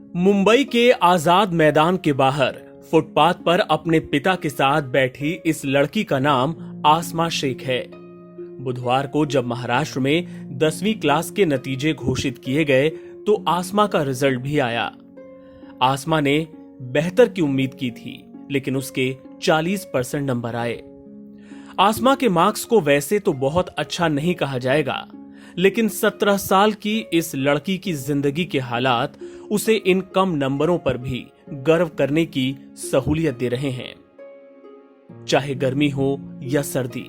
मुंबई के आजाद मैदान के बाहर फुटपाथ पर अपने पिता के साथ बैठी इस लड़की का नाम आसमा शेख है। बुधवार को जब महाराष्ट्र में 10वीं क्लास के नतीजे घोषित किए गए तो आसमा का रिजल्ट भी आया। आसमा ने बेहतर की उम्मीद की थी, लेकिन उसके 40% नंबर आए। आसमा के मार्क्स को वैसे तो बहुत अच्छा नहीं कहा जाएगा, लेकिन 17 साल की इस लड़की की जिंदगी के हालात उसे इन कम नंबरों पर भी गर्व करने की सहूलियत दे रहे हैं। चाहे गर्मी हो या सर्दी,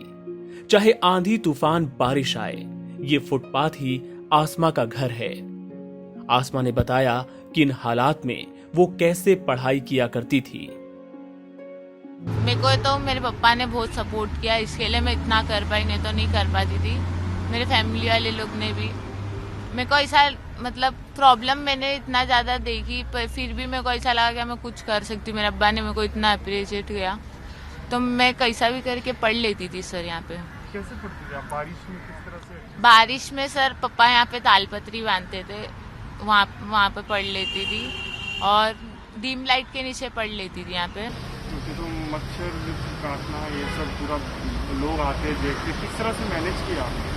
चाहे आंधी तूफान बारिश आए, ये फुटपाथ ही आसमा का घर है। आसमा ने बताया कि इन हालात में वो कैसे पढ़ाई किया करती थी। मेरे को तो मेरे पापा ने बहुत सपोर्ट किया, इसके लिए मैं इतना कर पाई, नहीं तो नहीं कर पाती थी। मेरे फैमिली वाले लोग ने भी मेरे को ऐसा प्रॉब्लम मैंने इतना ज़्यादा देखी, पर फिर भी मेरे को ऐसा लगा कि मैं कुछ कर सकती हूँ। मेरे अब्बा ने मेरे को इतना अप्रिशिएट किया, तो मैं कैसा भी करके पढ़ लेती थी सर। यहाँ पे कैसे पढ़ती थी आप? बारिश में किस तरह से? बारिश में सर पापा यहाँ पे तालपत्री बांधते थे, वहाँ पे पढ़ लेती थी, और डीम लाइट के नीचे पढ़ लेती थी यहाँ पे। क्योंकि तो मच्छर काटना ये सब पूरा लोग आते देखते, किस तरह से मैनेज किया आपने?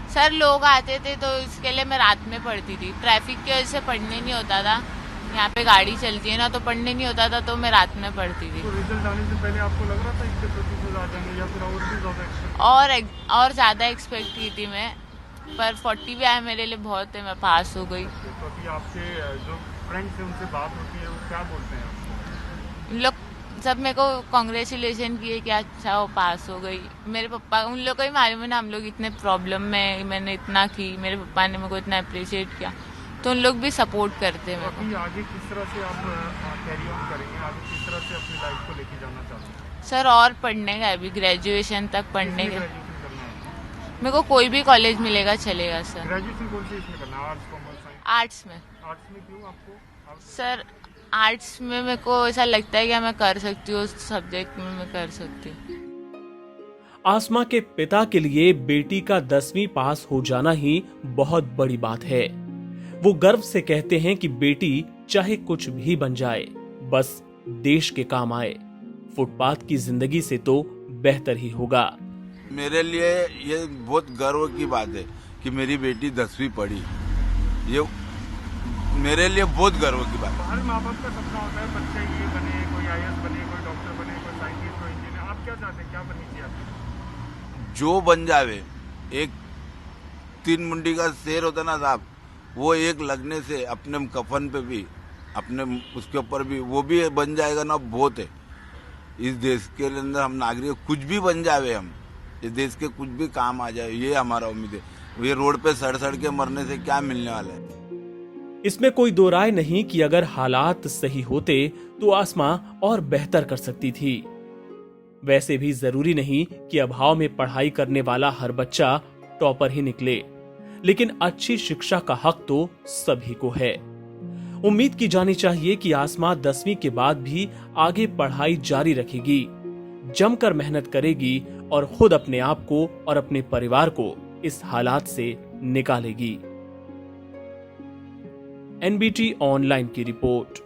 सर लोग आते थे तो इसके लिए मैं रात में पढ़ती थी। ट्रैफिक की वजह से पढ़ने नहीं होता था, यहाँ पे गाड़ी चलती है ना, तो पढ़ने नहीं होता था, तो मैं रात में पढ़ती थी। तो रिजल्ट आने से पहले आपको लग रहा था इसके प्रतिशत आ जाएंगे या फिर और भी ज़्यादा एक्सपेक्ट? और ज़्यादा एक्सपेक्ट की थी मैं, पर 40 भी आया मेरे लिए बहुत है, मैं पास हो गई। तो अभी आपके जो फ्रेंड्स हैं उनसे बात होती है, वो क्या बोलते हैं आपको? उन लोग सब मेरे को कांग्रेचुलेशन किए कि अच्छा वो पास हो गई। मेरे पापा, उन लोग को ही मालूम है ना हम लोग इतने प्रॉब्लम में, मैंने इतना की, मेरे पापा ने मेरे को इतना अप्रिशिएट किया, तो उन लोग भी सपोर्ट करते हैं मेरे को। अभी आगे किस तरह से आप कैरी ऑन करेंगे? आगे किस तरह से अपनी लाइफ को लेके जाना चाहते हैं? सर और पढ़ने का, अभी ग्रेजुएशन तक पढ़ने का। ग्रेजुएशन करना है? मेरे को कोई भी कॉलेज मिलेगा चलेगा सर। ग्रेजुएशन कौन सी इसमें करना है? Arts, commerce, science? आर्ट्स में। आर्ट्स में क्यों आपको? सर आर्ट्स में मेरे को ऐसा लगता है कि मैं कर सकती हूँ, उस सब्जेक्ट में मैं कर सकती हूँ। आसमा के पिता के लिए बेटी का 10वीं पास हो जाना ही बहुत बड़ी बात है। वो गर्व से कहते हैं कि बेटी चाहे कुछ भी बन जाए, बस देश के काम आए। फुटपाथ की जिंदगी से तो बेहतर ही होगा। मेरे लिए ये बहुत गर्व की बात है कि मेरी बेटी 10वीं पढ़ी। ये मेरे लिए बहुत गर्व की बात है। हर माँ बाप का सपना होता है बच्चे ये बने, कोई IAS बने, कोई डॉक्टर बने, कोई साइंटिस्ट, कोई इंजीनियर। आप क्या चाहते हैं, क्या बननी चाहिए आपकी? जो बन जावे, एक 3 मुंडी का शेर होता ना साहब, वो एक लगने से अपने कफन पे भी, अपने उसके ऊपर भी, वो भी बन जाएगा ना, बहुत है। इस देश के अंदर हम नागरिक कुछ भी बन जावे, हम इस देश के कुछ भी काम आ जाए, ये हमारा उम्मीद है। ये रोड पे सड़ के मरने से क्या मिलने वाला है? इसमें कोई दो राय नहीं कि अगर हालात सही होते तो आसमा और बेहतर कर सकती थी। वैसे भी जरूरी नहीं कि अभाव में पढ़ाई करने वाला हर बच्चा टॉपर ही निकले, लेकिन अच्छी शिक्षा का हक तो सभी को है। उम्मीद की जानी चाहिए कि आसमा 10वीं के बाद भी आगे पढ़ाई जारी रखेगी, जमकर मेहनत करेगी और खुद अपने आप को और अपने परिवार को इस हालात से निकालेगी। NBT ऑनलाइन की रिपोर्ट।